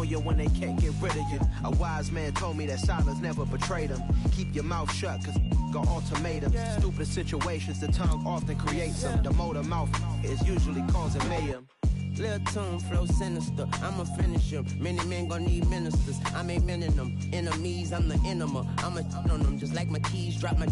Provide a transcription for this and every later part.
you when they can't get rid of you. A wise man told me that silence never betrayed him. Keep your mouth shut, cause got ultimatums. Stupid situations, the tongue often creates them. The motor mouth is usually causing mayhem. Lil' tune, flow sinister, I'ma finish him. Many men gon' need ministers, I ain't mending them. Enemies, I'm the enema, I'ma on them. Just like my keys, drop my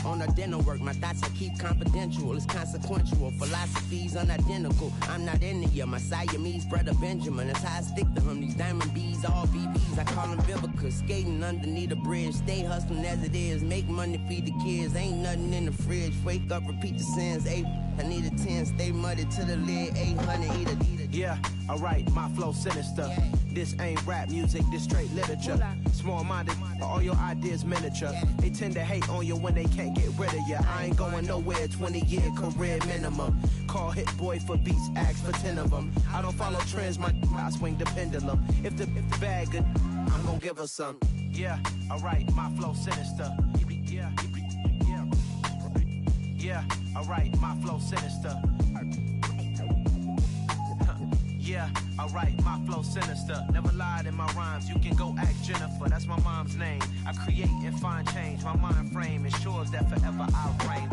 on the dinner work. My thoughts I keep confidential, it's consequential. Philosophies unidentical, I'm not in the my Siamese brother Benjamin, that's how I stick to him. These diamond bees, all BBs, I call them Vivica. Skating underneath the bridge, stay hustling as it is. Make money, feed the kids, ain't nothing in the fridge. Wake up, repeat the sins, I need a 10, stay muddy to the lid, 800, eat a. Yeah, alright, my flow sinister. This ain't rap music, this straight literature. Small-minded, all your ideas miniature. They tend to hate on you when they can't get rid of you. I ain't going nowhere, 20-year career minimum. Call Hit Boy for beats, ask for 10 of them. I don't follow trends, I swing the pendulum. If the bag good, I'm gonna give her some. Yeah, alright, my flow sinister. Yeah, alright, my flow sinister. Yeah, alright, my flow sinister. Never lied in my rhymes, you can go ask Jennifer, that's my mom's name. I create and find change, my mind frame ensures that forever I'll reign.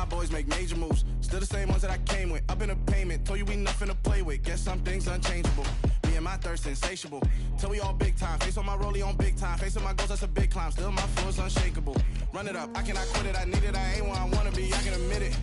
Boys make major moves, still the same ones that I came with. Up in a payment, told you we nothing to play with. Guess some things unchangeable. Me and my thirst insatiable. Till we all big time. Face on my rollie on big time. Facing my goals, that's a big climb. Still my flow is unshakable. Run it up, I cannot quit it. I need it, I ain't where I wanna be. I can admit it.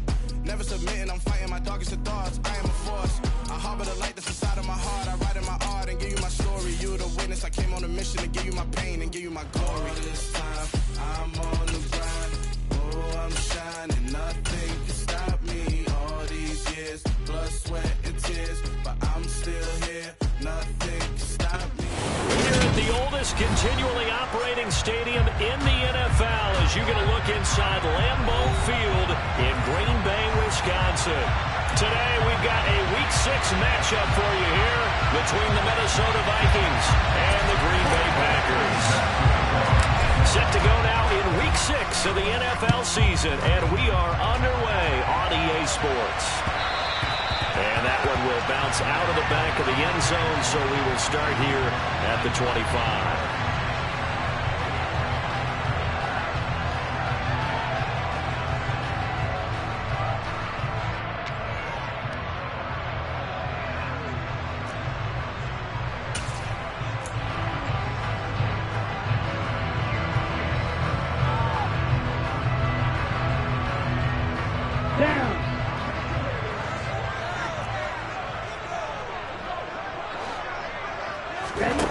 Never submitting, I'm fighting my darkest of thoughts. I am a force. I harbor the light that's inside of my heart. I write in my art and give you my story. You the witness. I came on a mission to give you my pain and give you my glory. All this time, I'm on the grind. Oh, I'm shining. Nothing can stop me. All these years, blood, sweat, and tears. But I'm still here. Nothing can stop me. Here at the oldest continually operating stadium in the NFL as you get a look inside Lambeau Field in Green Bay, Wisconsin. Today we've got a Week 6 matchup for you here between the Minnesota Vikings and the Green Bay Packers. Set to go now in Week 6 of the NFL season, and we are underway on EA Sports. And that one will bounce out of the back of the end zone, so we will start here at the 25.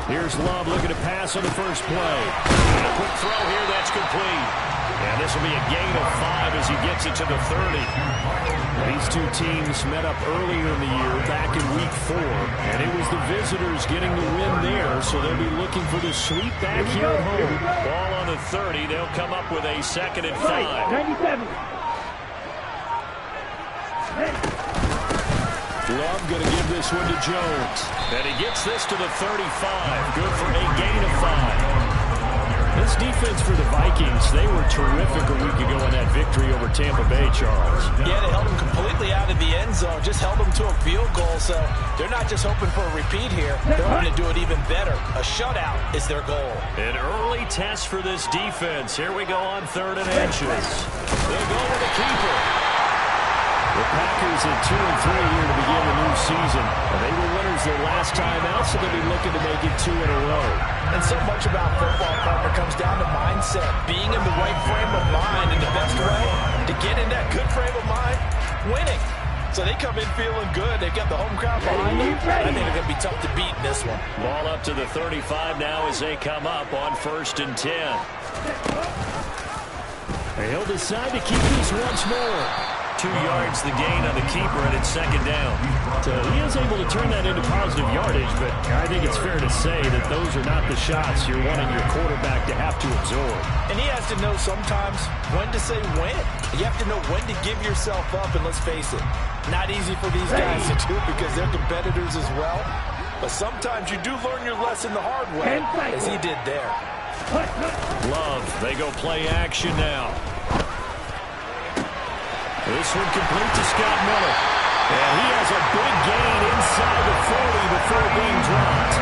Here's Love looking to pass on the first play. And a quick throw here that's complete. And this will be a gain of 5 as he gets it to the 30. These two teams met up earlier in the year back in Week 4. And it was the visitors getting the win there, so they'll be looking for the sweep back here at home. Ball on the 30. They'll come up with a 2nd and 5. 97. Love going to give this one to Jones. And he gets this to the 35. Good for a gain of 5. This defense for the Vikings, they were terrific a week ago in that victory over Tampa Bay, Charles. Yeah, they held them completely out of the end zone, just held them to a field goal. So they're not just hoping for a repeat here. They're hoping to do it even better. A shutout is their goal. An early test for this defense. Here we go on 3rd and inches. They'll go to the keeper. The Packers at 2-3 here to begin the new season. They were winners their last time out, so they'll be looking to make it 2 in a row. And so much about football, partner, comes down to mindset. Being in the right frame of mind, and the best way to get in that good frame of mind, winning. So they come in feeling good. They've got the home crowd behind them. I think they're going to be tough to beat in this one. Ball up to the 35 now as they come up on 1st and 10. He'll decide to keep this once more. 2 yards the gain on the keeper, and it's 2nd down. So he is able to turn that into positive yardage, but I think it's fair to say that those are not the shots you're wanting your quarterback to have to absorb. And he has to know sometimes when to say when. You have to know when to give yourself up, and let's face it, not easy for these guys to do because they're competitors as well. But sometimes you do learn your lesson the hard way, as he did there. Love, they go play action now. This one complete to Scott Miller. And he has a big gain inside the 40 before being dropped.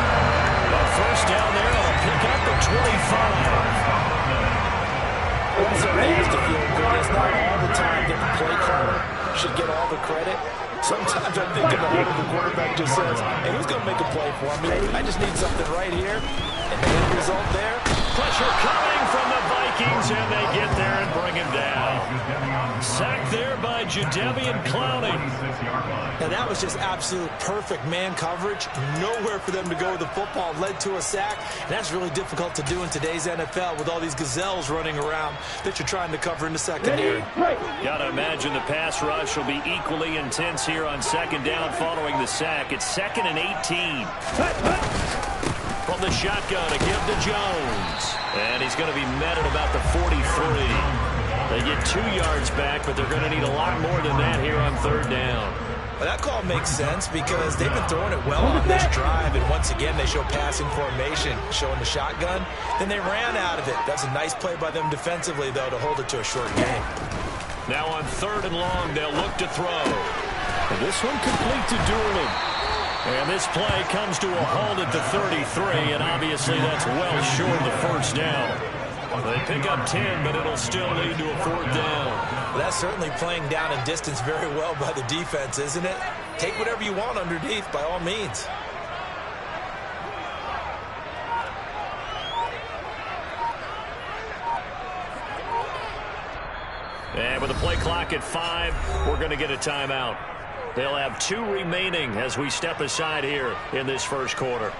But first down there, it'll pick up the 25. Also, they used to feel good. It's not all the time that the play caller should get all the credit. Sometimes I think in the head of the quarterback just says, hey, who's going to make a play for me? I just need something right here. And the end result there. Pressure coming from the Vikings, and they get there and bring him down. Sacked there by Jadeveon Clowney. Now that was just absolute perfect man coverage. Nowhere for them to go with the football. Led to a sack. And that's really difficult to do in today's NFL with all these gazelles running around that you're trying to cover in the secondary. Got to imagine the pass rush will be equally intense here on 2nd down following the sack. It's 2nd and 18. From the shotgun to give to Jones. And he's going to be met at about the 43. They get 2 yards back, but they're going to need a lot more than that here on 3rd down. Well, that call makes sense because they've been throwing it well on this drive, and once again they show passing formation, showing the shotgun. Then they ran out of it. That's a nice play by them defensively, though, to hold it to a short game. Now on 3rd and long, they'll look to throw. And this one complete to Durham. And this play comes to a halt at the 33, and obviously that's well short of the first down. They pick up 10, but it'll still lead to a 4th down. Well, that's certainly playing down in distance very well by the defense, isn't it? Take whatever you want underneath, by all means. And with the play clock at 5, we're going to get a timeout. They'll have 2 remaining as we step aside here in this first quarter.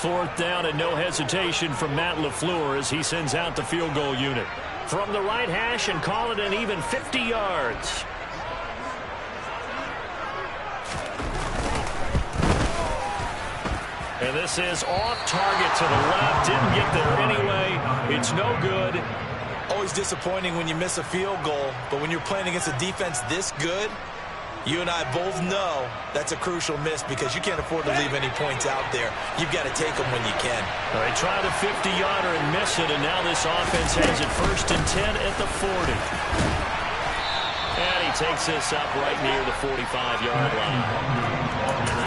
4th down and no hesitation from Matt LaFleur as he sends out the field goal unit. From the right hash and call it an even 50 yards. And this is off target to the left. Didn't get there anyway. It's no good. Always disappointing when you miss a field goal, but when you're playing against a defense this good, you and I both know that's a crucial miss because you can't afford to leave any points out there. You've got to take them when you can. All right, try the 50-yarder and miss it, and now this offense has it 1st and 10 at the 40. And he takes this up right near the 45-yard line.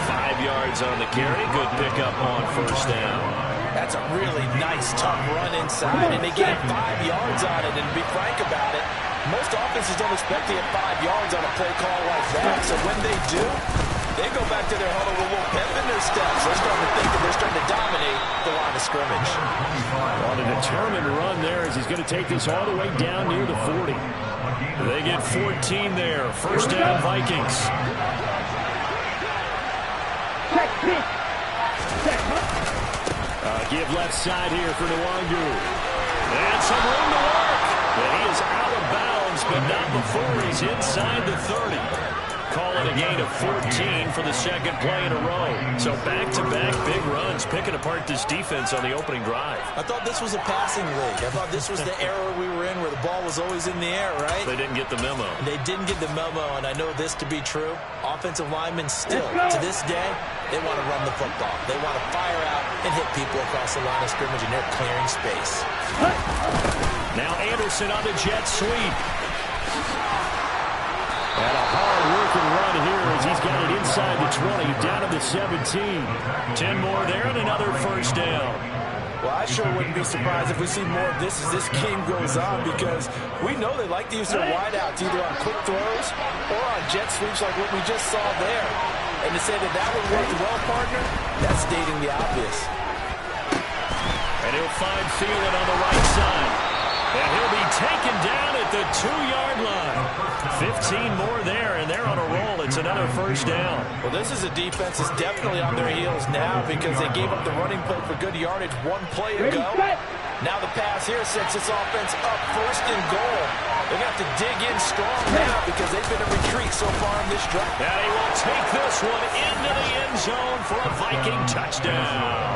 5 yards on the carry. Good pickup on 1st down. That's a really nice, tough run inside, and they gained 5 yards on it. And to be frank about it, most offenses don't expect to get 5 yards on a play call like that. So when they do, they go back to their huddle with a little pep in their steps. They're starting to think that they're starting to dominate the line of scrimmage. On a determined run there as he's going to take this all the way down near the 40. They get 14 there. 1st down, Vikings. Give left side here for Nwangu. And some room to work. And he is out of bounds, but not before he's inside the 30. Call it a gain of 14 for the 2nd play in a row. So back-to-back big runs, picking apart this defense on the opening drive. I thought this was a passing league. I thought this was the era we were in where the ball was always in the air, right? They didn't get the memo. They didn't get the memo, and I know this to be true. Offensive linemen still, to this day, they want to run the football. They want to fire out and hit people across the line of scrimmage, and they're clearing space. Now Anderson on the jet sweep. And a hard-working run here as he's got it inside the 20, down to the 17. 10 more there and another 1st down. Well, I sure wouldn't be surprised if we see more of this as this game goes on because we know they like to use their wideouts either on quick throws or on jet sweeps like what we just saw there. And to say that that would work well, partner, that's stating the obvious. And he'll find Thielen on the right side. And he'll be taken down at the 2-yard line. 15 more there, and they're on a roll. It's another 1st down. Well, this is a defense that's definitely on their heels now because they gave up the running play for good yardage 1 play ago. Now the pass here sets this offense up 1st and goal. They're going to have to dig in strong now because they've been in retreat so far in this drive. And he will take this one into the end zone for a Viking touchdown.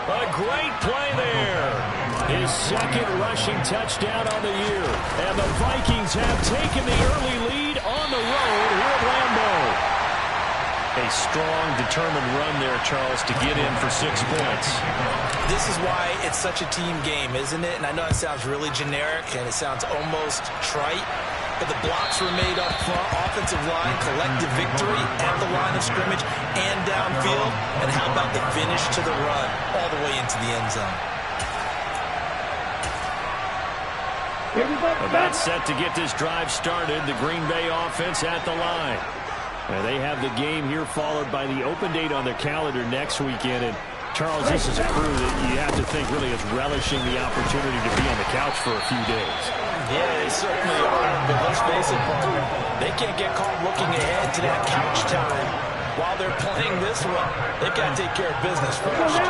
A great play there. His 2nd rushing touchdown on the year. And the Vikings have taken the early lead on the road here at Lambeau. A strong, determined run there, Charles, to get in for 6 points. This is why it's such a team game, isn't it? And I know it sounds really generic and it sounds almost trite, but the blocks were made up front, offensive line, collective victory at the line of scrimmage and downfield. And how about the finish to the run all the way into the end zone? About set to get this drive started, the Green Bay offense at the line. And they have the game here followed by the open date on their calendar next weekend. And Charles, this is a crew that you have to think really is relishing the opportunity to be on the couch for a few days. Yeah, they certainly are. But let's face it, partner, they can't get caught looking ahead to that couch time while they're playing this one. They've got to take care of business first.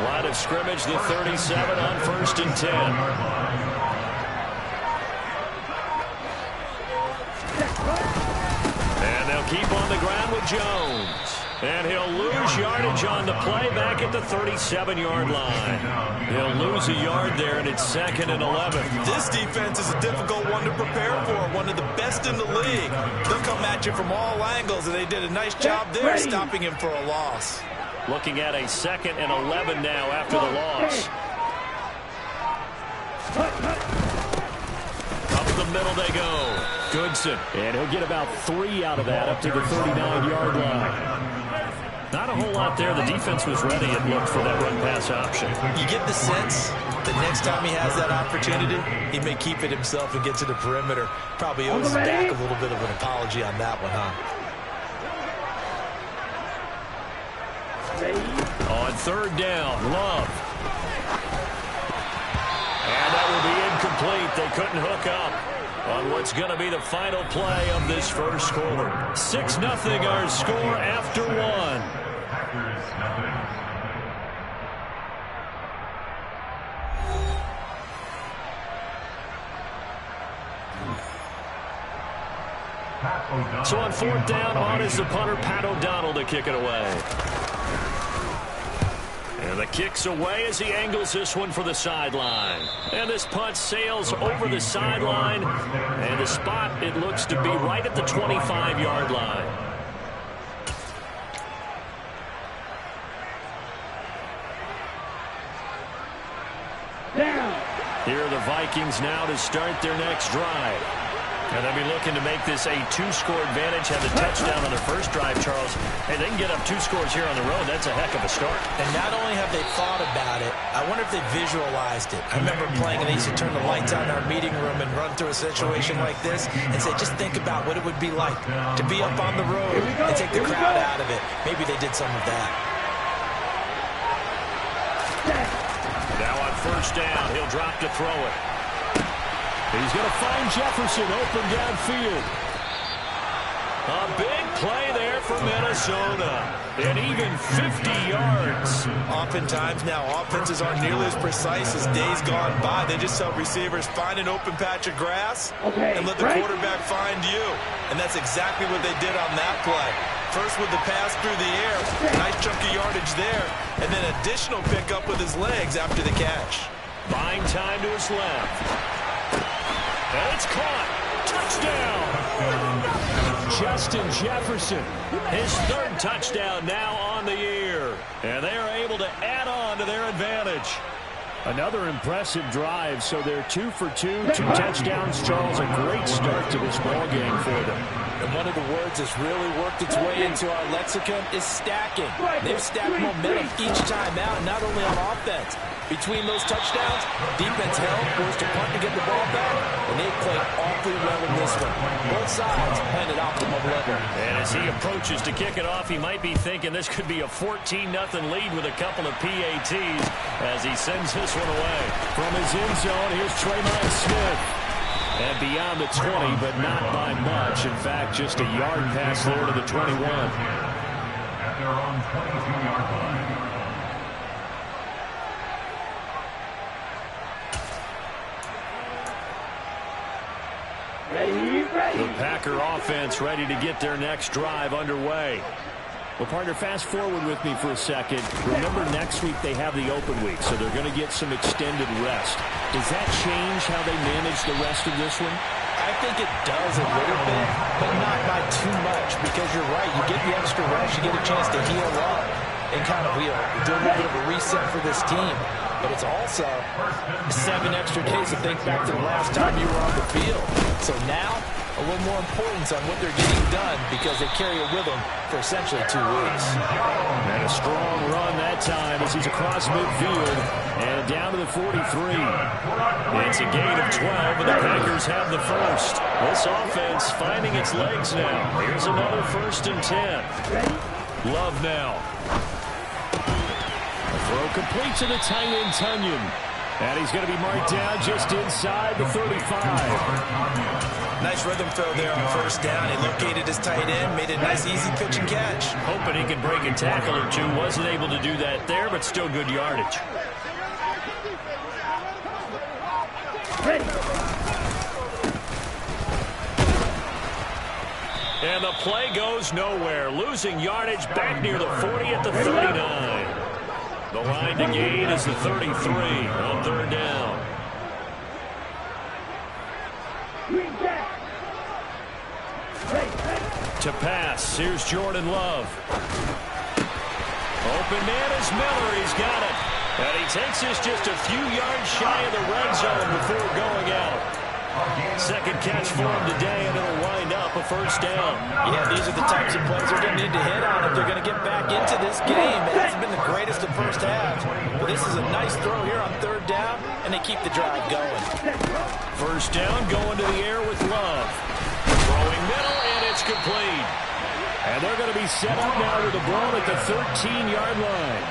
Line of scrimmage, the 37 on 1st and 10. And they'll keep on the ground with Jones. And he'll lose yardage on the play back at the 37-yard line. He'll lose a yard there, and it's 2nd and 11. This defense is a difficult one to prepare for, one of the best in the league. They'll come at you from all angles, and they did a nice job there stopping him for a loss. Looking at a 2nd and 11 now after the loss. Up the middle they go. Goodson. And he'll get about 3 out of that up to the 39-yard line. Not a whole lot there. The defense was ready, it looked, for that run-pass option. You get the sense that next time he has that opportunity, he may keep it himself and get to the perimeter. Probably owes his back a little bit of an apology on that one, huh? On 3rd down, Love. And that will be incomplete. They couldn't hook up on what's going to be the final play of this first quarter. 6-0 our score after 1. So on fourth down, on is the punter, Pat O'Donnell, to kick it away. And the kick's away as he angles this one for the sideline. And this punt sails over the sideline. And the spot, it looks to be right at the 25-yard line. Here are the Vikings now to start their next drive. And they'll be looking to make this a two-score advantage, have the touchdown on their first drive, Charles. Hey, they can get up 2 scores here on the road. That's a heck of a start. And not only have they thought about it, I wonder if they visualized it. I remember playing, and they used to turn the lights on in our meeting room and run through a situation like this and say, just think about what it would be like to be up on the road and take the crowd out of it. Maybe they did some of that. Now on first down, he'll drop to throw it. He's going to find Jefferson open downfield. A big play there for Minnesota. And even 50 yards. Oftentimes now, offenses aren't nearly as precise as days gone by. They just tell receivers, find an open patch of grass and let the quarterback find you. And that's exactly what they did on that play. First with the pass through the air, nice chunky yardage there, and then additional pickup with his legs after the catch. Buying time to his left. And it's caught. Touchdown. Justin Jefferson. His third touchdown now on the year. And they are able to add on to their advantage. Another impressive drive. So they're 2 for 2, 2 touchdowns. Charles, a great start to this ball game for them. And one of the words that's really worked its way into our lexicon is stacking. They've stacked momentum each time out, not only on offense. Between those touchdowns, defense held, forced to punt to get the ball back, and they played awfully well in this one. Both sides playing at optimum level. And as he approaches to kick it off, he might be thinking this could be a 14-0 lead with a couple of PATs as he sends this one away. From his end zone, here's Tremont Smith. And beyond the 20, but not by much. In fact, just a yard pass there to the 21. At their own 22-yard line. The Packer offense ready to get their next drive underway. Well, partner, fast forward with me for a second. Remember, next week they have the open week, so they're going to get some extended rest. Does that change how they manage the rest of this one? I think it does a little bit, but not by too much, because you're right. You get the extra rest, you get a chance to heal up and kind of do a little bit of a reset for this team. But it's also 7 extra days to think back to the last time you were on the field. So now, a little more importance on what they're getting done because they carry it with them for essentially 2 weeks. And a strong run that time as he's across midfield and down to the 43. It's a gain of 12, and the Packers have the first. This offense finding its legs now. Here's another 1st and 10. Love now. A throw complete to the tight end, Tunyon. And he's going to be marked down just inside the 35. Nice rhythm throw there on 1st down. He located his tight end, made a nice easy pitch and catch. Hoping he could break a tackle or two. Wasn't able to do that there, but still good yardage. And the play goes nowhere. Losing yardage back near the 40 at the 39. The line to gain is the 33 on 3rd down. To pass, here's Jordan Love. Open man is Miller, he's got it. And he takes this just a few yards shy of the red zone before going out. Second catch for him today, and it'll wind up a 1st down. Yeah, these are the types of plays they're going to need to hit on if they're going to get back into this game. It hasn't been the greatest of first halves, but this is a nice throw here on 3rd down, and they keep the drive going. 1st down, going to the air with Love. Throwing middle, and it's complete. And they're going to be set up now with the ball at the 13-yard line.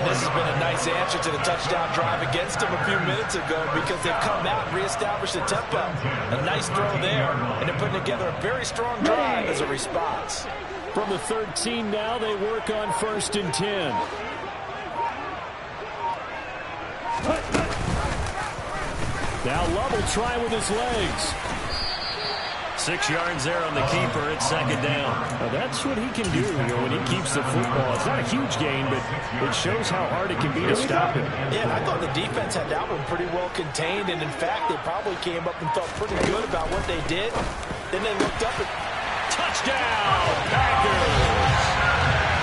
This has been a nice answer to the touchdown drive against them a few minutes ago because they've come out and reestablished the tempo. A nice throw there, and they're putting together a very strong drive as a response. From the 13 now, they work on 1st and 10. Now Love will try with his legs. 6 yards there on the keeper. It's second down. Now that's what he can do, when he keeps the football. It's not a huge gain, but it shows how hard it can be to stop him. Yeah, I thought the defense had that one pretty well contained, and in fact, they probably came up and felt pretty good about what they did. Then they looked up and... Touchdown, Packers!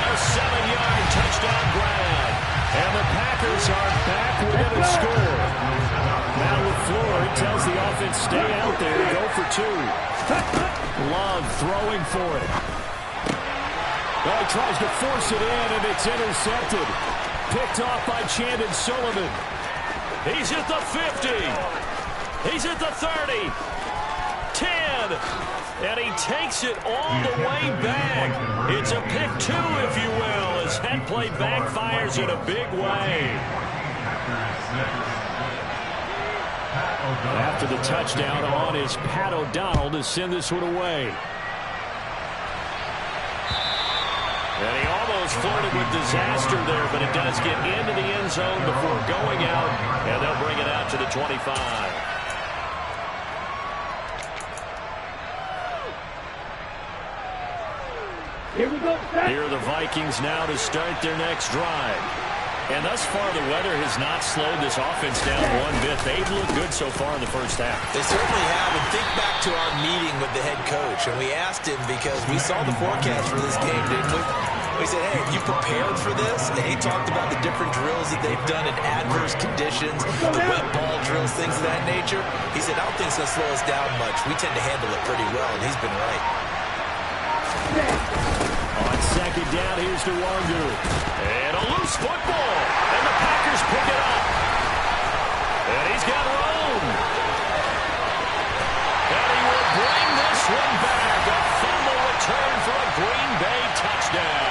A 7-yard touchdown grab. And the Packers are back within a score. Now LaFleur tells the offense, stay out there, go for 2. Love throwing for it. Well, he tries to force it in, and it's intercepted. Picked off by Chandon Sullivan. He's at the 50. He's at the 30. 10. And he takes it all the way back. It's a pick 2, if you will, as that play backfires in a big way. After the touchdown on is Pat O'Donnell to send this one away. And he almost flirted with disaster there, but it does get into the end zone before going out, and they'll bring it out to the 25. Here we go. Here are the Vikings now to start their next drive. And thus far, the weather has not slowed this offense down one bit. They've looked good so far in the first half. They certainly have. And think back to our meeting with the head coach. And we asked him because we saw the forecast for this game, didn't we? We said, hey, have you prepared for this? And he talked about the different drills that they've done in adverse conditions, the wet ball drills, things of that nature. He said, I don't think it's going to slow us down much. We tend to handle it pretty well, and he's been right. On second down, here's DeWangu. And a loose football. And the Packers pick it up. And he's got room. And he will bring this one back. A fumble return for a Green Bay touchdown.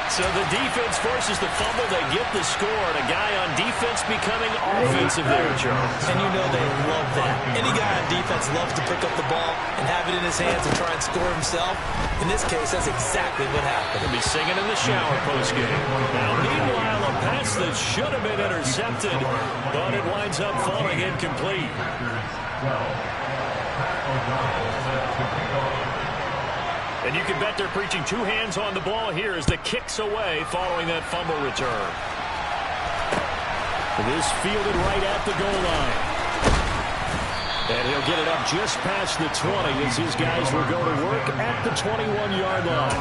So the defense forces the fumble. They get the score. And a guy on defense becoming offensive there, Charles. And you know they love that. Any guy on defense loves to pick up the ball and have it in his hands and try and score himself. In this case, that's exactly what happened. He'll be singing in the shower postgame. Now, meanwhile, a pass that should have been intercepted, but it winds up falling incomplete. And you can bet they're preaching 2 hands on the ball here as the kick's away following that fumble return. This fielded right at the goal line. And he'll get it up just past the 20 as his guys will go to work at the 21-yard line.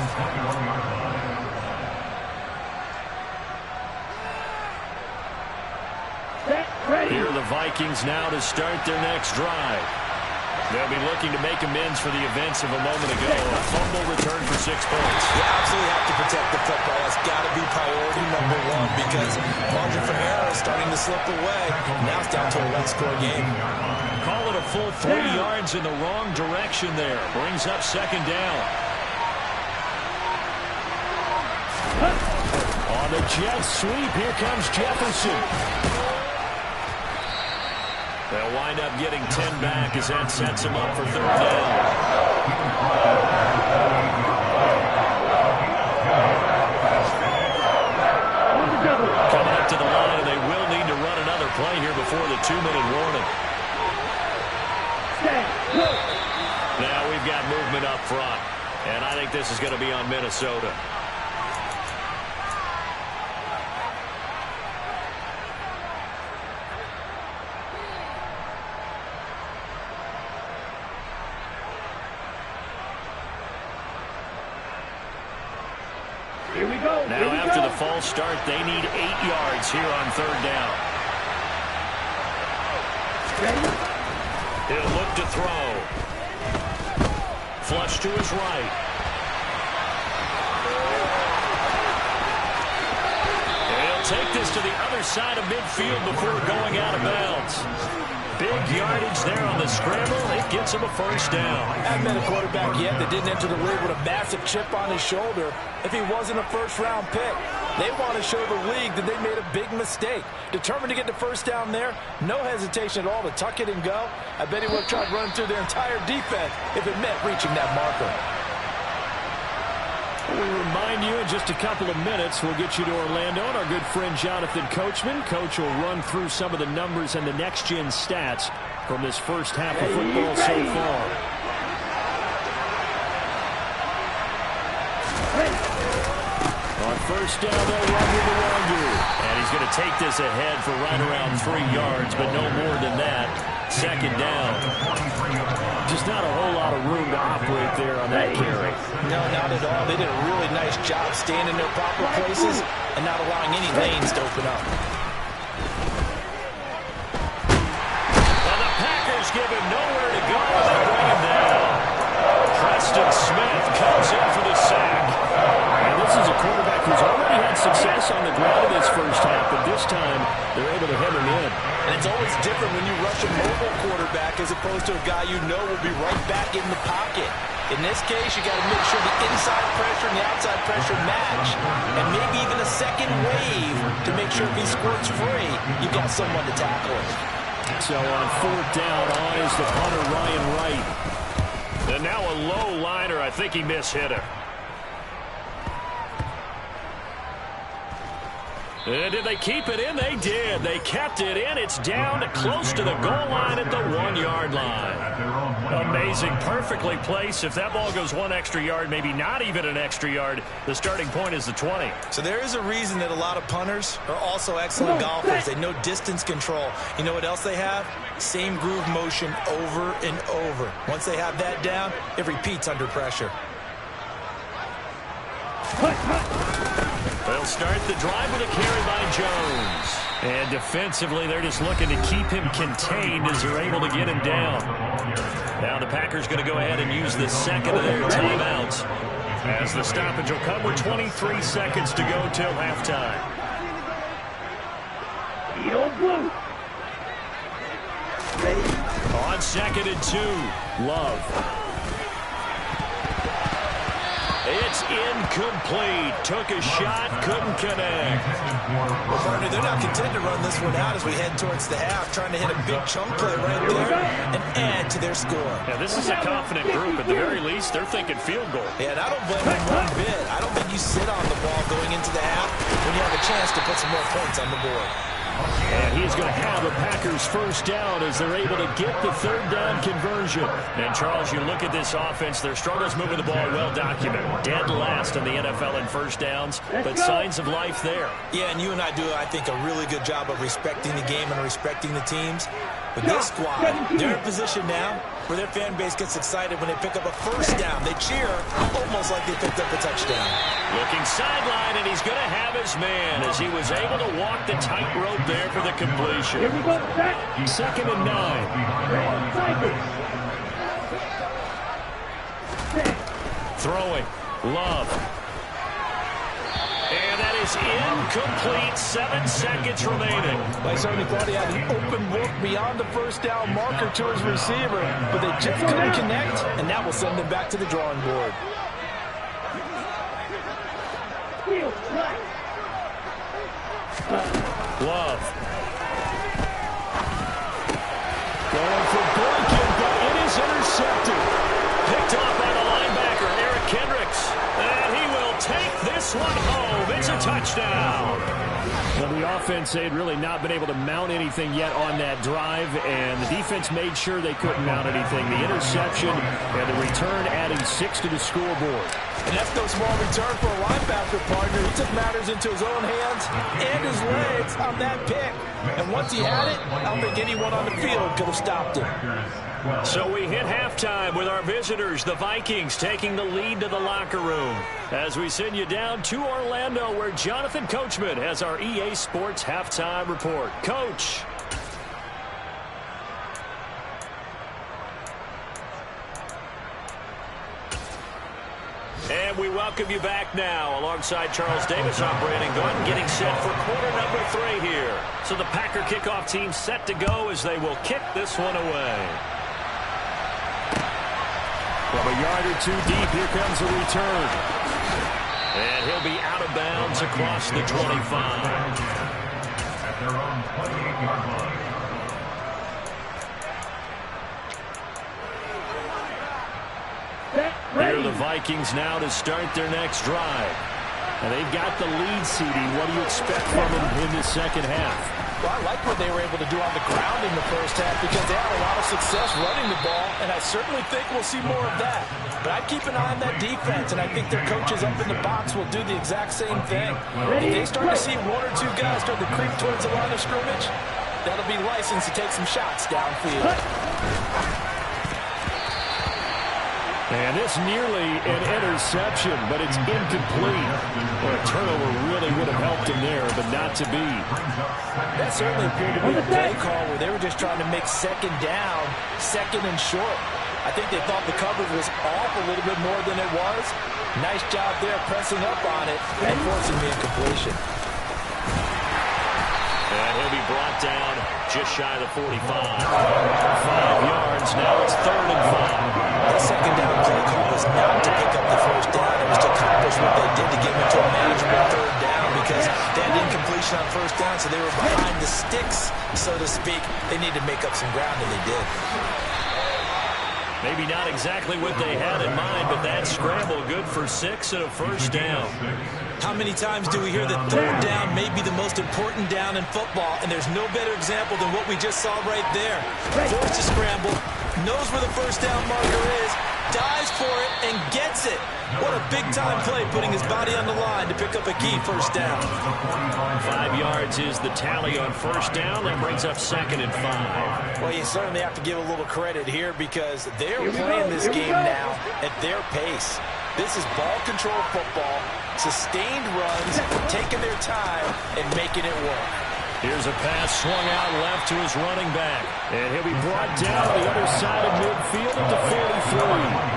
Here are the Vikings now to start their next drive. They'll be looking to make amends for the events of a moment ago. A fumble return for 6 points. You absolutely have to protect the football. That's got to be priority number 1 because margin for error is starting to slip away. Now it's down to a 1-score game. Call it a full 3 yards in the wrong direction there. Brings up second down. On the jet sweep, here comes Jefferson. They'll wind up getting 10 back as that sets them up for third down. Coming up to the line, and they will need to run another play here before the 2-minute warning. Now we've got movement up front, and I think this is going to be on Minnesota. Now after the false start, they need 8 yards here on third down. He'll look to throw. Flush to his right. And he'll take this to the other side of midfield before going out of bounds. Big yardage there on the scramble. It gets him a first down. Hasn't been a quarterback yet that didn't enter the league with a massive chip on his shoulder if he wasn't a first-round pick. They want to show the league that they made a big mistake. Determined to get the first down there, no hesitation at all to tuck it and go. I bet he would have tried running through their entire defense if it meant reaching that marker. We remind you in just a couple of minutes, we'll get you to Orlando and our good friend Jonathan Coachman. Coach will run through some of the numbers and the next-gen stats from this first half of football so far. On first down, they'll run with the longer. And he's going to take this ahead for right around 3 yards, but no more than that. Second down. Just not a whole lot of room to operate there on that carry. No, not at all. They did a really nice job staying in their proper places and not allowing any lanes to open up. And the Packers give him nowhere to go. They bring him down. Preston Smith comes in for the sack. And this is a quarterback who's already had success on the ground in this first half, but this time they're able to hem him in. And it's always different when you rush a mobile quarterback as opposed to a guy you know will be right back in the pocket. In this case, you got to make sure the inside pressure and the outside pressure match. And maybe even a second wave to make sure if he squirts free, you've got someone to tackle him. So on fourth down, on is the punter, Ryan Wright. And now a low liner. I think he mishit him. And did they keep it in? They did. They kept it in. It's down to close to the goal line at the 1-yard line. Amazing. Perfectly placed. If that ball goes 1 extra yard, maybe not even an extra yard, the starting point is the 20. So there is a reason that a lot of punters are also excellent golfers. They know distance control. You know what else they have? Same groove motion over and over. Once they have that down, it repeats under pressure. They'll start the drive with a carry by Jones. And defensively, they're just looking to keep him contained as they're able to get him down. Now the Packers going to go ahead and use the second of their timeouts, as the stoppage will come with 23 seconds to go till halftime. On 2nd and 2, Love. It's incomplete. Took a shot, couldn't connect. Well, partner, they're not content to run this one out as we head towards the half, trying to hit a big chunk play right there and add to their score. Yeah, this is a confident group. At the very least, they're thinking field goal. Yeah, and I don't blame them one bit. I don't think you sit on the ball going into the half when you have a chance to put some more points on the board. And he's going to have the Packers first down as they're able to get the third down conversion. And, Charles, you look at this offense, their struggles moving the ball well documented. Dead last in the NFL in first downs, but signs of life there. Yeah, and you and I do, I think, a really good job of respecting the game and respecting the teams. But this squad, they're in position now where their fan base gets excited when they pick up a first down. They cheer almost like they picked up a touchdown. Looking sideline, and he's going to have his man as he was able to walk the tightrope there for the completion. 2nd and 9. Throwing. Love. And that is incomplete. 7 seconds remaining. I certainly thought he had an open look beyond the first down marker to his receiver, but they just couldn't connect, and that will send him back to the drawing board. Love. Going for Boykin, but it is intercepted. Picked off by the linebacker, Eric Kendricks. And he will take this one home. It's a touchdown. Well, the offense, they had really not been able to mount anything yet on that drive, and the defense made sure they couldn't mount anything. The interception and the return adding 6 to the scoreboard. And that's no small return for a linebacker partner. He took matters into his own hands and his legs on that pick. And once he had it, I don't think anyone on the field could have stopped him. So we hit halftime with our visitors, the Vikings, taking the lead to the locker room. As we send you down to Orlando, where Jonathan Coachman has our EA Sports halftime report. Coach. And we welcome you back now alongside Charles Davis on Brandon Gordon, getting set for quarter number 3 here. So the Packer kickoff team set to go as they will kick this one away. From a yard or 2 deep, here comes a return. And he'll be out of bounds across the 25. At their own 28-yard line. Here are the Vikings now to start their next drive. And they've got the lead, CD. What do you expect from them in the second half? Well, I like what they were able to do on the ground in the first half because they had a lot of success running the ball, and I certainly think we'll see more of that. But I'd keep an eye on that defense, and I think their coaches up in the box will do the exact same thing. If they start to see one or two guys start to creep towards the line of scrimmage, that'll be license to take some shots downfield. And this nearly an interception, but it's incomplete. Well, a turnover really would have helped him there, but not to be. That certainly appeared to be a play call where they were just trying to make second down, second and short. I think they thought the coverage was off a little bit more than it was. Nice job there pressing up on it and forcing the incompletion. And he'll be brought down just shy of the 45. 5 yards, now it's 3rd and 5. That second down play call was not to pick up the first down. It was to accomplish what they did to get into a manageable 3rd down because they had incompletion on first down, so they were behind the sticks, so to speak. They needed to make up some ground, and they did. Maybe not exactly what they had in mind, but that scramble good for 6 and a first down. How many times do we hear that 3rd down may be the most important down in football, and there's no better example than what we just saw right there. Forced to scramble, knows where the first down marker is, dives for it, and gets it. What a big-time play, putting his body on the line to pick up a key first down. 5 yards is the tally on first down. That brings up 2nd and 5. Well, you certainly have to give a little credit here because they're playing this game now at their pace. This is ball control football, sustained runs, taking their time, and making it work. Here's a pass swung out left to his running back. And he'll be brought down to the other side of midfield at the 43.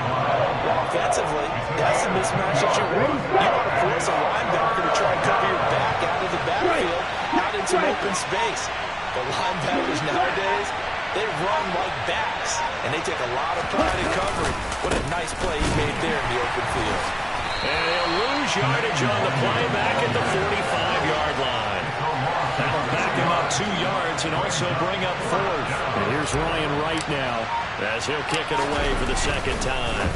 Offensively, that's a mismatch that you want. You want to force a linebacker to try and cover your back out of the backfield, out in some open space. But linebackers nowadays, they run like backs, and they take a lot of pride in covering. What a nice play he made there in the open field. And he'll lose yardage on the play back at the 45-yard line. That'll back him up 2 yards and also bring up 4th. And here's Ryan Wright now as he'll kick it away for the 2nd time.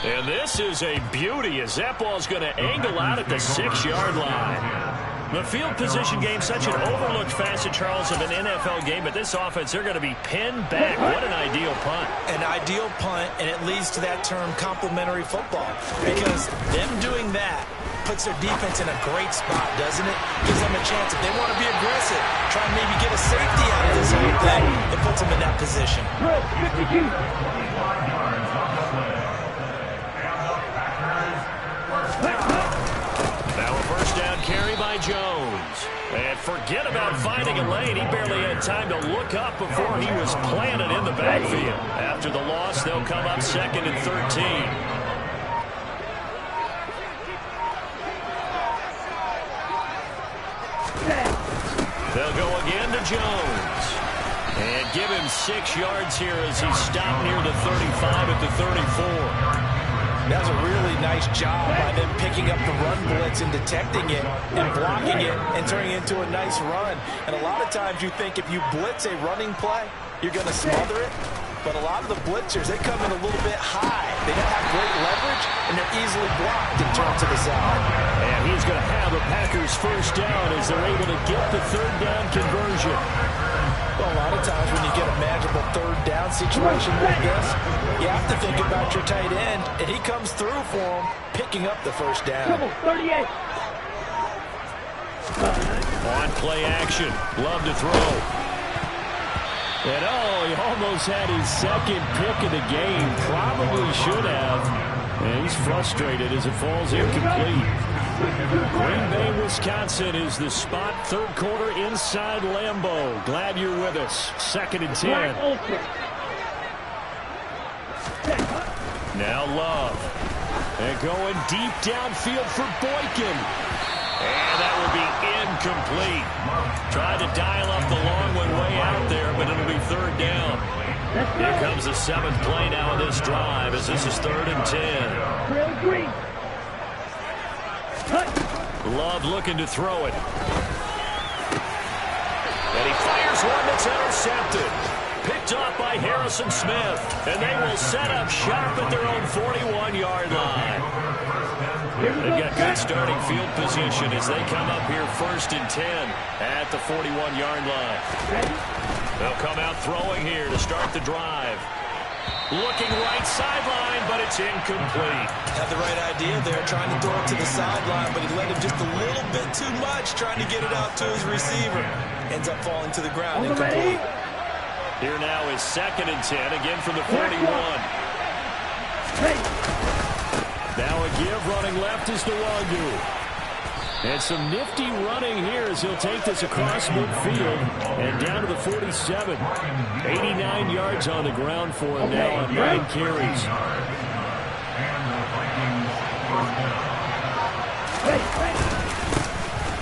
And this is a beauty as that ball's going to angle out at the 6-yard line. The field position game, such an overlooked facet, Charles, of an NFL game. But this offense, they're going to be pinned back. What an ideal punt. An ideal punt, and it leads to that term complementary football. Because them doing that puts their defense in a great spot, doesn't it? Gives them a chance if they want to be aggressive, try and maybe get a safety out of this whole thing. It puts them in that position. Now a first down carry by Jones. And forget about finding a lane. He barely had time to look up before he was planted in the backfield. After the loss, they'll come up 2nd and 13. They'll go again to Jones. And give him 6 yards here as he stopped near the 35 at the 34. That's a really nice job by them picking up the run blitz and detecting it and blocking it and turning it into a nice run. And a lot of times you think if you blitz a running play, you're going to smother it. But a lot of the blitzers, they come in a little bit high. They don't have great leverage, and they're easily blocked and turned to the side. And he's going to have the Packers first down as they're able to get the 3rd down conversion. Well, a lot of times when you get a manageable 3rd down situation like this, you have to think about your tight end, and he comes through for him, picking up the first down. 38. On play action, love to throw. And he almost had his 2nd pick of the game. Probably should have. And he's frustrated as it falls incomplete. Green Bay, Wisconsin is the spot. 3rd quarter inside Lambeau. Glad you're with us. 2nd and 10. Now Love. And going deep downfield for Boykin. And that will be incomplete. Tried to dial up the long one way out there, but it'll be 3rd down. Here comes the 7th play now on this drive as this is 3rd and 10. Love looking to throw it. And he fires one that's intercepted. Picked off by Harrison Smith. And they will set up shop at their own 41-yard line. They've got good starting field position as they come up here 1st and 10 at the 41-yard line. They'll come out throwing here to start the drive. Looking right sideline, but it's incomplete. Had the right idea there, trying to throw it to the sideline, but he led him just a little bit too much, trying to get it out to his receiver. Ends up falling to the ground, incomplete. Here now is 2nd and 10, again from the 41. Now a give, running left is Nwangu. And some nifty running here as he'll take this across midfield and down to the 47. 89 yards on the ground for him now on 9 carries.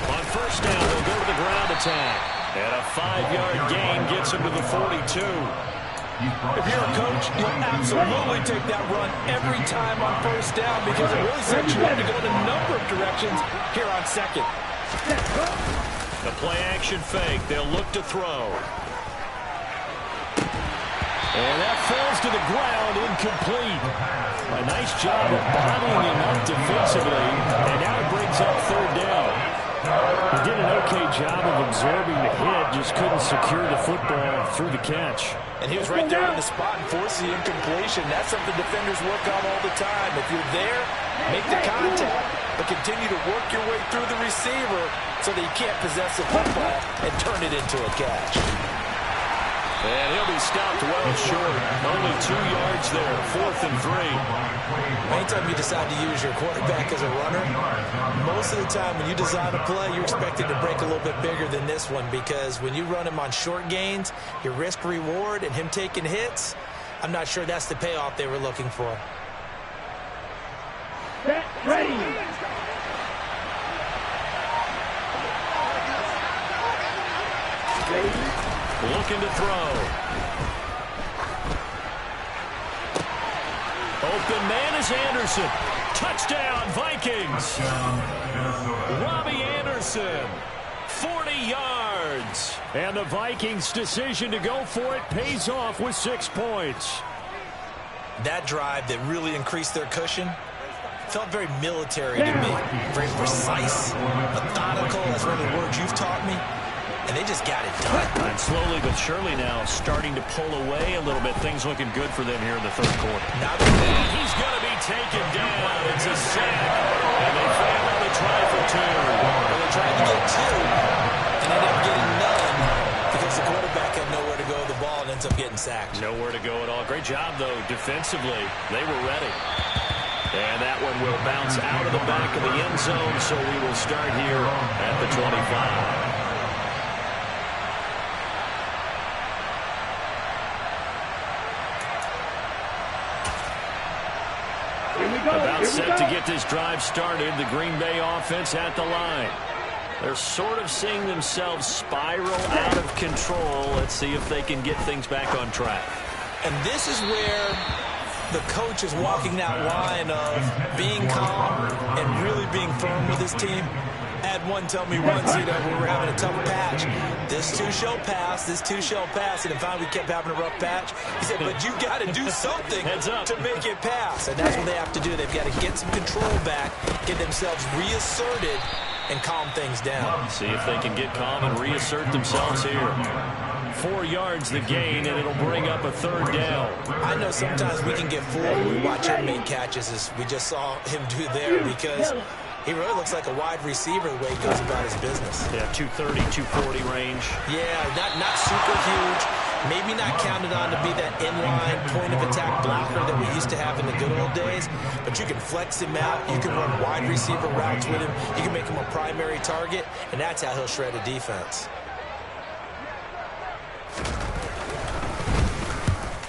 On 1st down, they'll go to the ground attack. And a 5-yard gain gets him to the 42. If you're a coach, you'll absolutely take that run every time on 1st down because it really sets you up to go in a number of directions here on 2nd. The play-action fake. They'll look to throw. And that falls to the ground, incomplete. A nice job of bottling him up defensively, and now it brings up 3rd down. He did an okay job of absorbing the hit, just couldn't secure the football through the catch. And he was right there on the spot and forced the incompletion. That's something defenders work on all the time. If you're there, make the contact, but continue to work your way through the receiver so that you can't possess the football and turn it into a catch. And he'll be stopped well short. Only 2 yards there, 4th and 3. Anytime you decide to use your quarterback as a runner, most of the time when you design a play, you're expected to break a little bit bigger than this one because when you run him on short gains, your risk-reward and him taking hits, I'm not sure that's the payoff they were looking for. Get ready. Looking to throw. Open man is Anderson. Touchdown, Vikings. Robbie Anderson, 40 yards. And the Vikings' decision to go for it pays off with 6 points. That drive that really increased their cushion felt very military to me. Very precise, methodical. That's one of the words you've taught me. And they just got it done. And slowly but surely now starting to pull away a little bit. Things looking good for them here in the 3rd quarter. And he's going to be taken down. It's a sack. And they fail on the try for 2. Well, they tried to get 2 and ended up getting none because the quarterback had nowhere to go with the ball and ends up getting sacked. Nowhere to go at all. Great job, though, defensively. They were ready. And that one will bounce out of the back of the end zone, so we will start here at the 25. About set to get this drive started, the Green Bay offense at the line. They're sort of seeing themselves spiral out of control. Let's see if they can get things back on track. And this is where the coach is walking that line of being calm and really being firm with his team. I had one tell me once, when we were having a tough patch, this too shall pass, this too shall pass, and finally we kept having a rough patch. He said, but you got to do something to make it pass, and that's what they have to do. They've got to get some control back, get themselves reasserted, and calm things down. See if they can get calm and reassert themselves here. 4 yards the gain, and it'll bring up a 3rd down. I know sometimes we can get fooled when we watch him make catches, as we just saw him do there, because he really looks like a wide receiver the way he goes about his business. Yeah, 230, 240 range. Yeah, not super huge. Maybe not counted on to be that inline point-of-attack blocker that we used to have in the good old days. But you can flex him out. You can run wide receiver routes with him. You can make him a primary target, and that's how he'll shred a defense.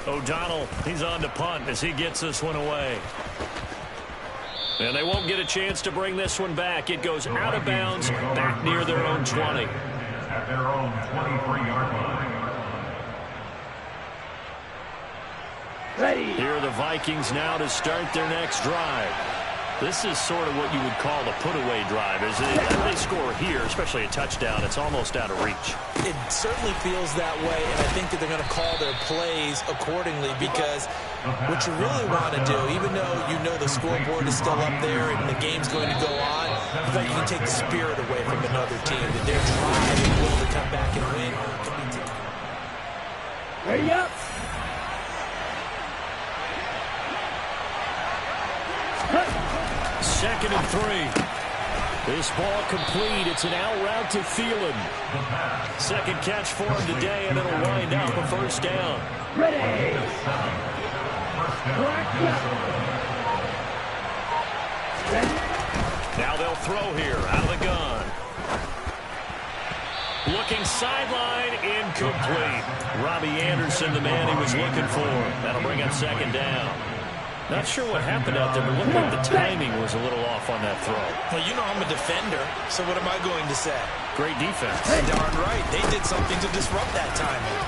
O'Donnell, he's on to punt as he gets this one away. And they won't get a chance to bring this one back. It goes out of bounds, back near their own 20. At their own 23-yard line. Ready. Here are the Vikings now to start their next drive. This is sort of what you would call a put-away drive. As they score here, especially a touchdown, it's almost out of reach. It certainly feels that way, and I think that they're going to call their plays accordingly because What you really want to do, even though you know the scoreboard is still up there and the game's going to go on, you think you can take the spirit away from another team, that their drive and will to come back and win can be taken. Ready up. Second and 3. This ball complete. It's an out route to Thielen. Second catch for him today, and it'll wind up a first down. Ready. Now they'll throw here out of the gun. Looking sideline, incomplete. Robbie Anderson, the man he was looking for. That'll bring up second down. Not sure what happened out there, but it looked like the timing was a little off on that throw. Well, you know I'm a defender, so what am I going to say? Great defense. Darn right. They did something to disrupt that timing.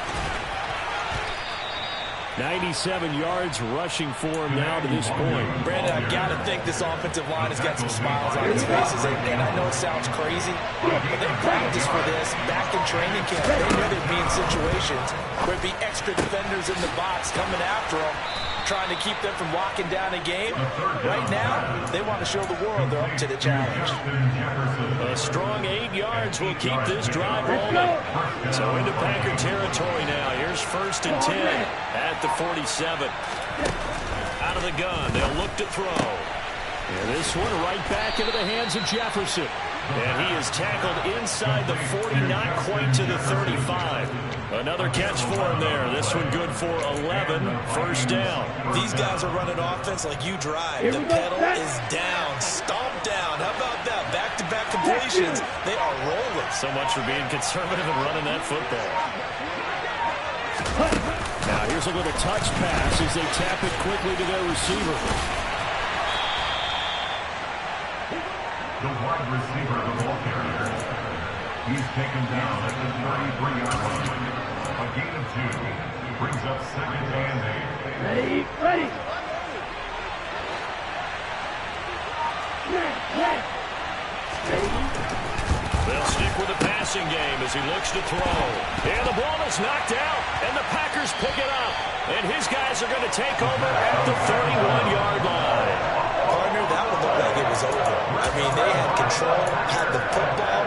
97 yards rushing for him now to this point. Brandon, I've got to think this offensive line has got some smiles on its faces. And I know it sounds crazy, but they practiced for this back in training camp. They knew they'd be in situations where there'd be extra defenders in the box coming after them, trying to keep them from locking down a game. Right now, they want to show the world they're up to the challenge. A strong 8 yards will keep this drive rolling. So into Packer territory now. Here's first and 10 at the 47. Out of the gun, they'll look to throw. And this one right back into the hands of Jefferson. And he is tackled inside the 40, not quite to the 35. Another catch for him there. This one good for 11. First down. These guys are running offense like you drive. The pedal is down. Stomp down. How about that? Back-to-back completions. They are rolling. So much for being conservative and running that football. Now here's a little touch pass as they tap it quickly to their receiver. The wide receiver, the ball carrier. He's taken down at the 33-yard line. A gain of 2 brings up second and 8. Ready, ready. They'll stick with the passing game as he looks to throw. And the ball is knocked out, and the Packers pick it up. And his guys are going to take over at the 31-yard line. Partner, that one looked like it was over. I mean, they had control, had the football,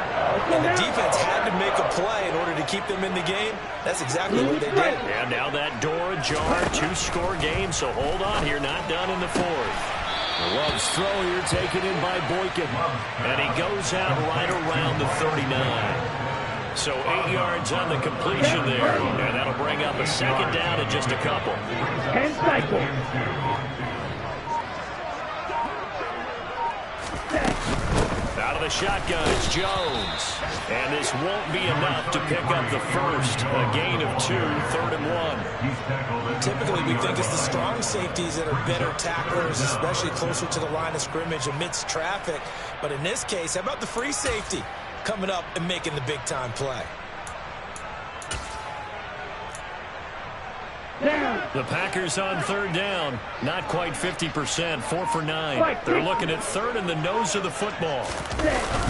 and the defense had to make a play in order to keep them in the game. That's exactly what they did. And now that door ajar, 2-score game, so hold on here, not done in the fourth. Love's throw here taken in by Boykin, and he goes out right around the 39. So 8 yards on the completion there, and that'll bring up a second down in just a couple. And cycle. Out of the shotgun, it's Jones. And this won't be enough to pick up the first. A gain of 2, 3rd and 1. Typically, we think it's the strong safeties that are better tacklers, especially closer to the line of scrimmage amidst traffic. But in this case, how about the free safety coming up and making the big-time play? The Packers on 3rd down. Not quite 50%. 4 for 9. They're looking at 3rd in the nose of the football.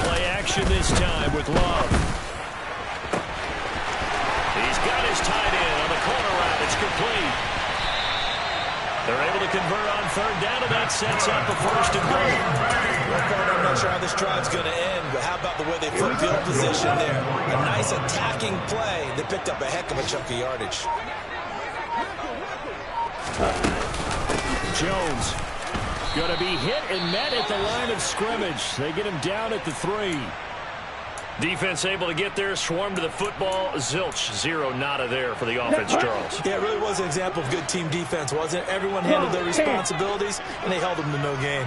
Play action this time with Love. He's got his tight end on the corner route. It's complete. They're able to convert on 3rd down, and that sets up a 1st and goal. I'm not sure how this drive's going to end, but how about the way they put field position there? A nice attacking play. They picked up a heck of a chunk of yardage. Jones going to be hit and met at the line of scrimmage. They get him down at the 3. Defense able to get there, swarm to the football. Zilch, 0 nada there for the offense, Charles. Yeah, it really was an example of good team defense, wasn't it? Everyone handled their responsibilities, and they held them to no gain.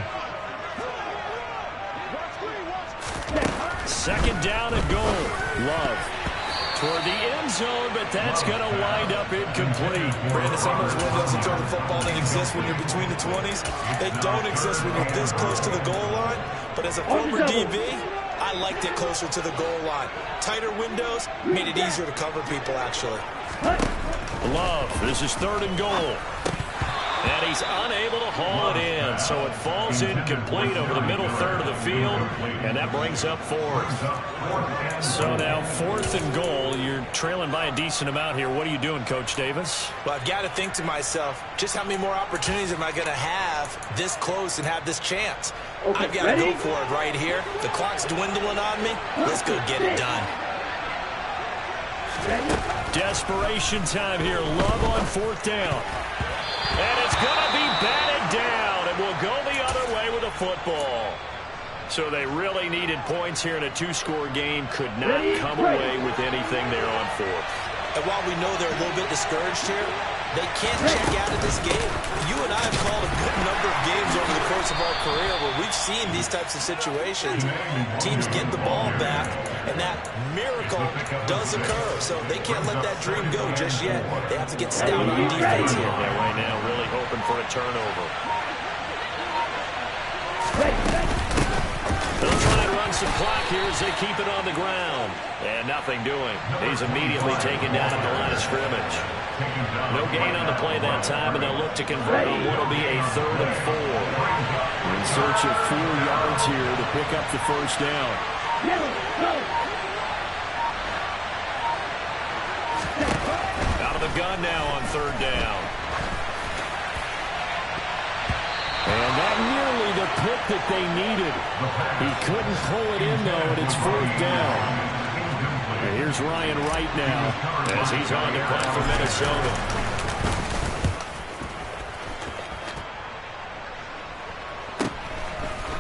2nd down and goal. Love toward the end zone, but that's going to wind up incomplete. Brandon, some of those windows to throw the football that exist when you're between the 20s, they don't exist when you're this close to the goal line. But as a former DB, I liked it closer to the goal line. Tighter windows made it easier to cover people, actually. Love, this is 3rd and goal. And he's unable to haul it in, so it falls incomplete over the middle third of the field, and that brings up fourth. So now 4th and goal. You're trailing by a decent amount here. What are you doing, Coach Davis? Well, I've got to think to myself, just how many more opportunities am I going to have this close and have this chance? Okay, I've got to go for it right here. The clock's dwindling on me. Let's go get it done. Desperation time here. Love on 4th down. And it's going to be batted down. It will go the other way with a football. So they really needed points here in a 2-score game. Could not come away with anything there on 4th. And while we know they're a little bit discouraged here, they can't check out of this game. You and I have called a good number of games over the course of our career where we've seen these types of situations. Teams get the ball back, and that miracle does occur. So they can't let that dream go just yet. They have to get stout on defense here. They're right now really hoping for a turnover. They'll try and run some clock here as they keep it on the ground. And nothing doing. He's immediately taken down at the line of scrimmage. No gain on the play that time, and they'll look to convert on what will be a 3rd and 4. In search of 4 yards here to pick up the first down. Out of the gun now on 3rd down. And not nearly the pick that they needed. He couldn't pull it in, though, and it's 4th down. And here's Ryan Wright now as he's on to punt for Minnesota.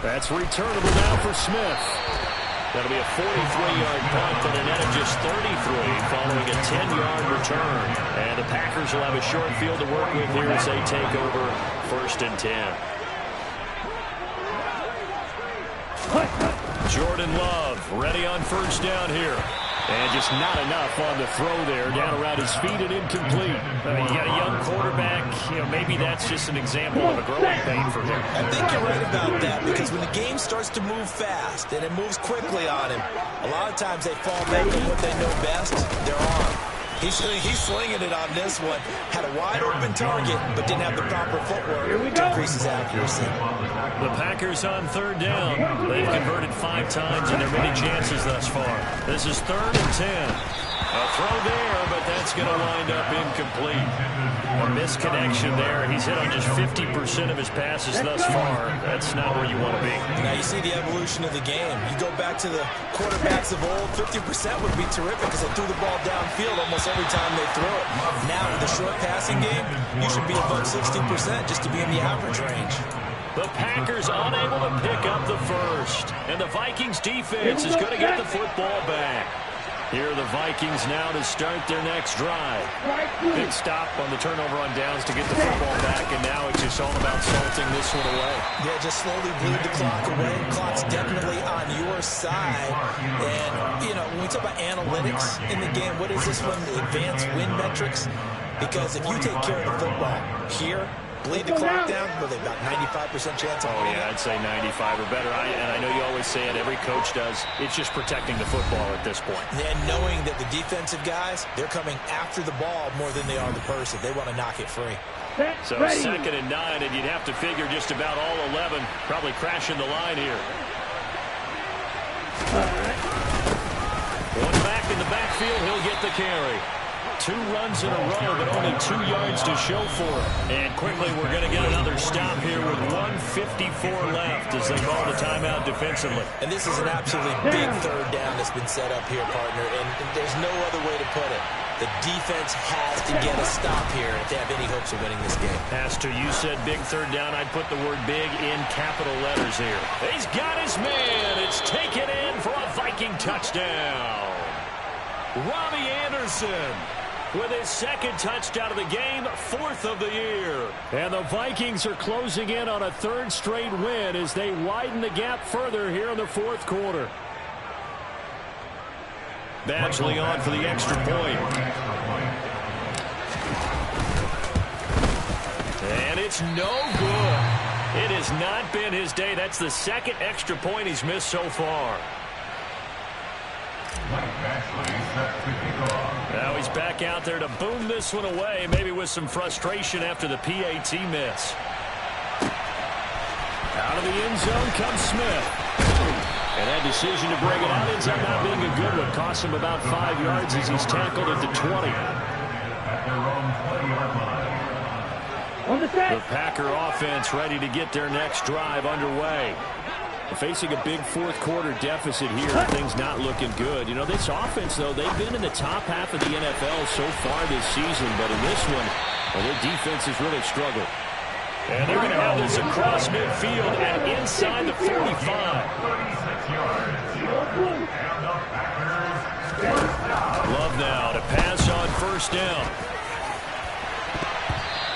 That's returnable now for Smith. That'll be a 43-yard punt and a net of just 33 following a 10-yard return. And the Packers will have a short field to work with here as they take over 1st and 10. Jordan Love ready on 1st down here. And just not enough on the throw there. Down around his feet and incomplete. I mean, you got a young quarterback. Maybe that's just an example of a growing pain for him. I think you're right about that, because when the game starts to move fast and it moves quickly on him, a lot of times they fall back on what they know best, their arm. He's slinging it on this one. Had a wide-open target, but didn't have the proper footwork to increase his accuracy. The Packers on 3rd down. They've converted 5 times in their many chances thus far. This is 3rd and 10. A throw there, but that's going to wind up incomplete. A misconnection there. He's hit on just 50% of his passes thus far. That's not where you want to be. Now you see the evolution of the game. You go back to the quarterbacks of old, 50% would be terrific because they threw the ball downfield almost every time they throw it. Now with the short passing game, you should be above 60% just to be in the average range. The Packers unable to pick up the first. And the Vikings defense is going to get the football back. Here are the Vikings now to start their next drive. Good stop on the turnover on downs to get the football back, and now it's just all about salting this one away. Yeah, just slowly bleed the clock away. The clock's definitely on your side. And, you know, when we talk about analytics in the game, what is this one? The advanced win metrics? Because if you take care of the football here, bleed the clock down, with about 95% chance of winning. Yeah, I'd say 95 or better. And I know you always say it, every coach does. It's just protecting the football at this point. And knowing that the defensive guys, they're coming after the ball more than they are the person. They want to knock it free. So 2nd and 9, and you'd have to figure just about all 11 probably crashing the line here. One back in the backfield, he'll get the carry. 2 runs in a row, but only 2 yards to show for it. And quickly, we're going to get another stop here with 1:54 left as they call the timeout defensively. And this is an absolutely big 3rd down that's been set up here, partner, and there's no other way to put it. The defense has to get a stop here if they have any hopes of winning this game. Pastor, you said big 3rd down. I'd put the word big in capital letters here. He's got his man. It's taken in for a Viking touchdown. Robbie Anderson with his 2nd touchdown of the game, 4th of the year. And the Vikings are closing in on a 3rd straight win as they widen the gap further here in the 4th quarter. Badgley on for the extra point. And it's no good. It has not been his day. That's the 2nd extra point he's missed so far. Now he's back out there to boom this one away, maybe with some frustration after the PAT miss. Out of the end zone comes Smith. And that decision to bring it out ends up not being a good one. Cost him about 5 yards as he's tackled at the 20. The Packer offense ready to get their next drive underway. Facing a big fourth quarter deficit here, things not looking good. You know, this offense, though, they've been in the top half of the NFL so far this season, but in this one, well, their defense has really struggled. And they're going to have this across midfield and inside the 45. 36 yards. Love now to pass on first down.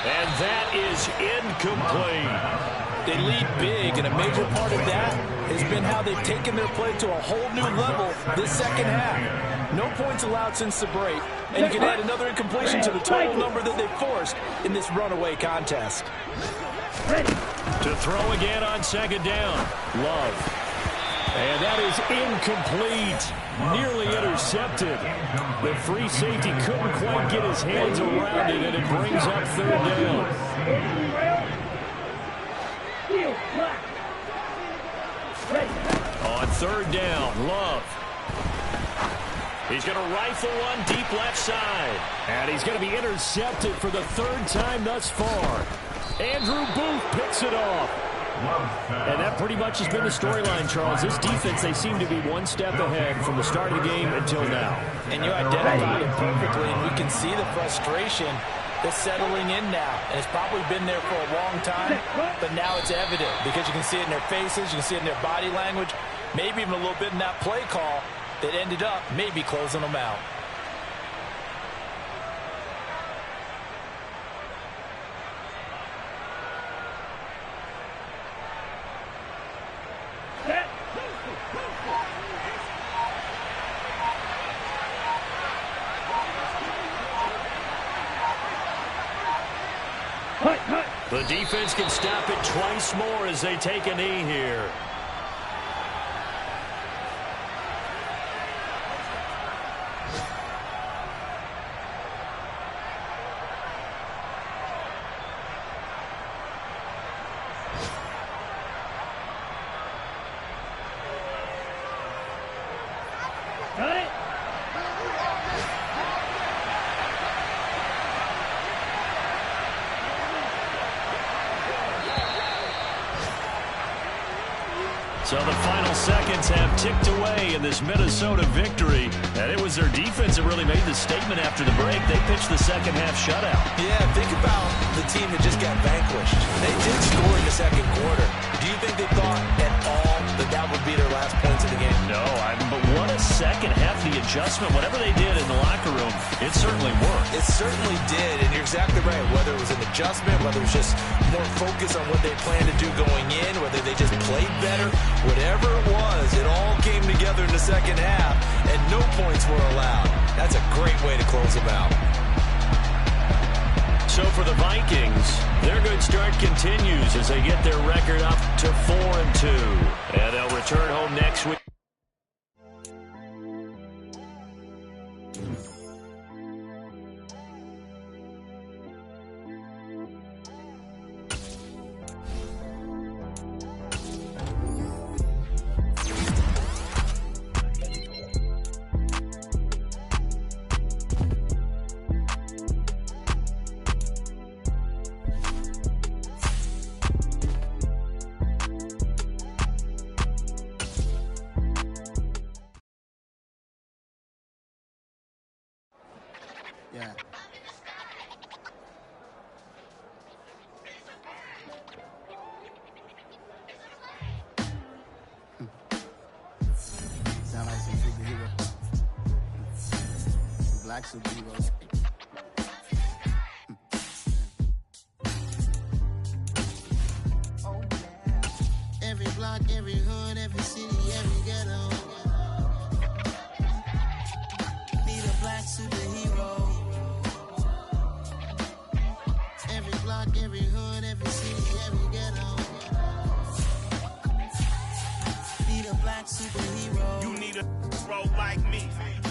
And that is incomplete. They lead big, and a major part of that has been how they've taken their play to a whole new level this second half. No points allowed since the break, and you can add another incompletion to the total number that they forced in this runaway contest. To throw again on second down. Love. And that is incomplete. Nearly intercepted. The free safety couldn't quite get his hands around it, and it brings up third down. On third down, Love. He's going to rifle one deep left side. And he's going to be intercepted for the third time thus far. Andrew Booth picks it off. And that pretty much has been the storyline, Charles. This defense, they seem to be one step ahead from the start of the game until now. And you identified it perfectly, and we can see the frustration that's settling in now. And it's probably been there for a long time, but now it's evident because you can see it in their faces, you can see it in their body language, maybe even a little bit in that play call that ended up maybe closing them out. The defense can stop it twice more as they take a knee here. Got it. So the final seconds have ticked away in this Minnesota victory. And it was their defense that really made the statement after the break. They pitched the second half shutout. Yeah, think about the team that just got vanquished. They did score in the second quarter. Do you think they thought at all that that would be their last points of the game? No, but what a second half, the adjustment, whatever they did in the locker room, it certainly worked. It certainly did, and you're exactly right. Whether it was an adjustment, whether it was just more focus on what they planned to do going in, whether they just played better, whatever it was, it all came together in the second half, and no points were allowed. That's a great way to close them out. So for the Vikings, their good start continues as they get their record up to 4-2. And they'll return home next week. Yeah. Sound like some superhero. Black superheroes. Every block, every hood, every city, every ghetto. Need a black superhero. Every block, every hood, every city, every ghetto. Need a black black superhero. You need a role like me.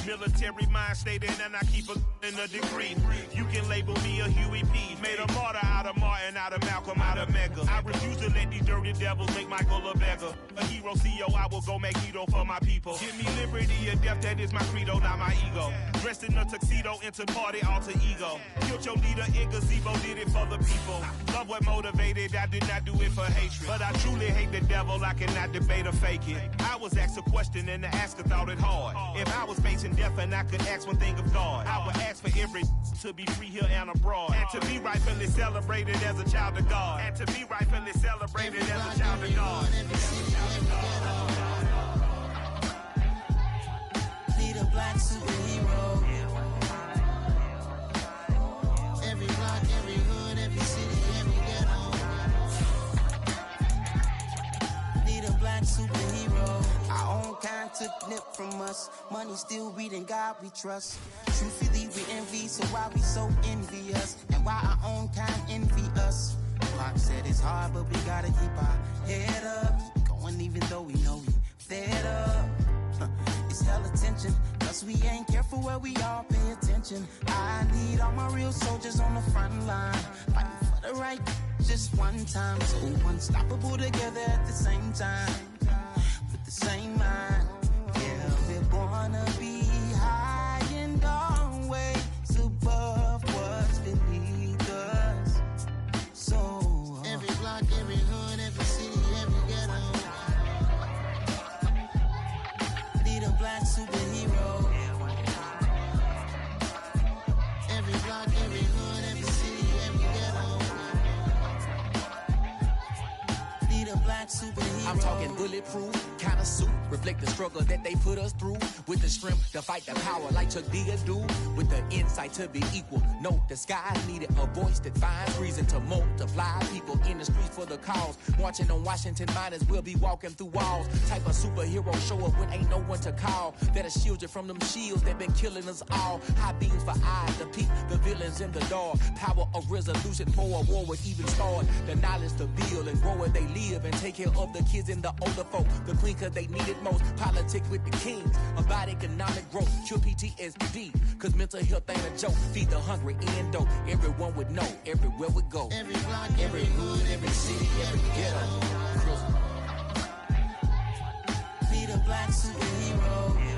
Military mind stated, and I keep in a degree. You can label me a Huey P. Made a martyr out of Martin, out of Malcolm, out of Mega. I refuse to let these dirty devils make Michael a beggar. A hero CEO, I will go Magneto for my people. Give me liberty or death, that is my credo, not my ego. Dressed in a tuxedo, into party, alter ego. Killed your leader in gazebo, did it for the people. Love what motivated, I did not do it for hatred. But I truly hate the devil, I cannot debate or fake it. I was asked a question and the asker thought it hard. If I was facing death and I could ask one thing of God, I would ask for every to be free here and abroad, and to be rightfully celebrated as a child of God, and to be rightfully celebrated as a child of God. Need a black superhero. Every block, every hood, every city, every ghetto. Need a black superhero. Our own kind took nip from us. Money still reading God we trust. Truthfully we envy, so why we so envious? And why our own kind envy us? Pac said it's hard, but we gotta keep our head up. Going even though we know we fed up. It's hell attention, cause we ain't careful where we all pay attention. I need all my real soldiers on the front line, fighting for the right just one time. So unstoppable together at the same time, with the same mind. Yeah, we wanna be high and always above what's beneath us. So every block, every hood, every city, every ghetto. Need a black superhero. Every block, every hood, every city, every ghetto. Need a black superhero. I'm talking bulletproof kind of suit, reflect the struggle that they put us through, with the strength to fight the power like Chuck D do, with the insight to be equal. No disguise needed, a voice that finds reason to multiply people in the streets for the cause. Marching on Washington miners, we'll be walking through walls. Type of superhero show up when ain't no one to call. That'll shield you from them shields that been killing us all. High beams for eyes to peep the villains in the dark. Power of resolution for a war would even start. The knowledge to build and grow where they live and take care of the kids and the older folk. The queen cause they need it most. Politics with the kings about economic growth. Cure PTSD cause mental health ain't a joke. Feed the hungry and dope. Everyone would know everywhere we go. Every block, every hood, every city, every ghetto. Need a black superhero.